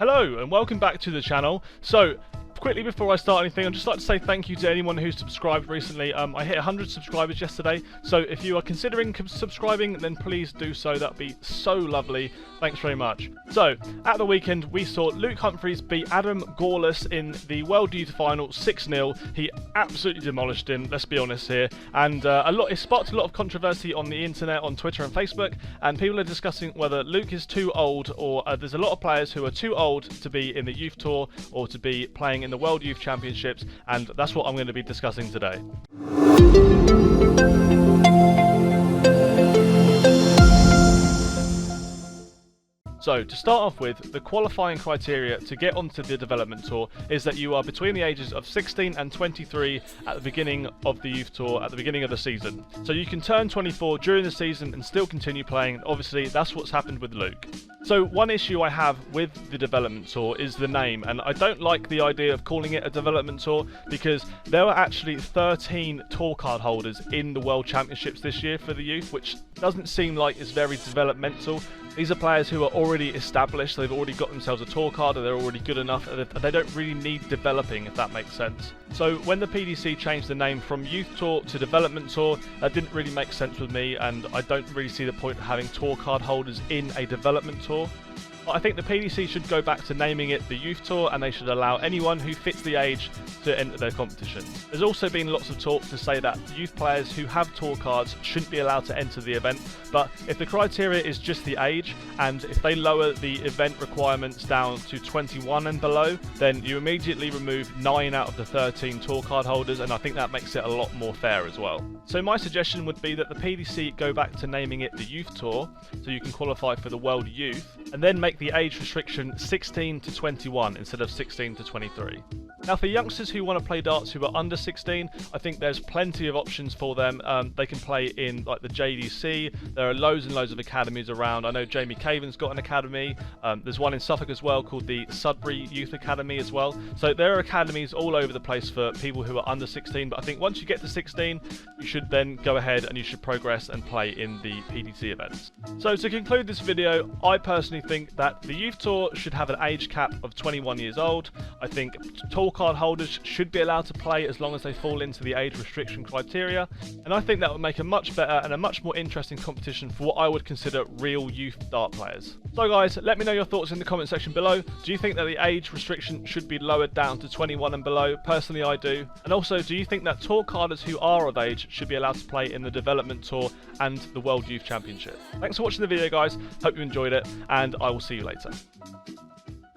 Hello and welcome back to the channel. So quickly before I start anything, I'd just like to say thank you to anyone who's subscribed recently. I hit 100 subscribers yesterday, so if you are considering subscribing, then please do so. That'd be so lovely. Thanks very much. So at the weekend we saw Luke Humphries beat Adam Gawlas in the World Youth Final 6-0. He absolutely demolished him, let's be honest here, and it sparked a lot of controversy on the internet, on Twitter and Facebook, and people are discussing whether Luke is too old, or there's a lot of players who are too old to be in the Youth Tour or to be playing in the World Youth Championships, and that's what I'm going to be discussing today. So, to start off with, the qualifying criteria to get onto the development tour is that you are between the ages of 16 and 23 at the beginning of the youth tour, at the beginning of the season. So you can turn 24 during the season and still continue playing. Obviously, that's what's happened with Luke. So one issue I have with the development tour is the name, and I don't like the idea of calling it a development tour because there were actually 13 tour card holders in the World Championships this year for the youth, which doesn't seem like it's very developmental. These are players who are already established, they've already got themselves a tour card, and they're already good enough, and they don't really need developing, if that makes sense. So when the PDC changed the name from Youth Tour to Development Tour, that didn't really make sense with me, and I don't really see the point of having tour card holders in a development tour. I think the PDC should go back to naming it the Youth Tour, and they should allow anyone who fits the age to enter their competition. There's also been lots of talk to say that youth players who have tour cards shouldn't be allowed to enter the event, but if the criteria is just the age, and if they lower the event requirements down to 21 and below, then you immediately remove 9 out of the 13 tour card holders, and I think that makes it a lot more fair as well. So my suggestion would be that the PDC go back to naming it the Youth Tour, so you can qualify for the World Youth, and then make the age restriction 16 to 21 instead of 16 to 23. Now for youngsters who want to play darts who are under 16, I think there's plenty of options for them. They can play in like the JDC, there are loads and loads of academies around. I know Jamie Caven's got an academy, there's one in Suffolk as well called the Sudbury Youth Academy as well. So there are academies all over the place for people who are under 16, but I think once you get to 16, you should then go ahead and you should progress and play in the PDC events. So to conclude this video, I personally think that the Youth Tour should have an age cap of 21 years old. I think tour card holders should be allowed to play as long as they fall into the age restriction criteria, and I think that would make a much better and a much more interesting competition for what I would consider real youth dart players. So guys, let me know your thoughts in the comment section below. Do you think that the age restriction should be lowered down to 21 and below? Personally I do. And also, do you think that tour carders who are of age should be allowed to play in the development tour and the World Youth Championship? Thanks for watching the video guys, hope you enjoyed it, and I will see you later.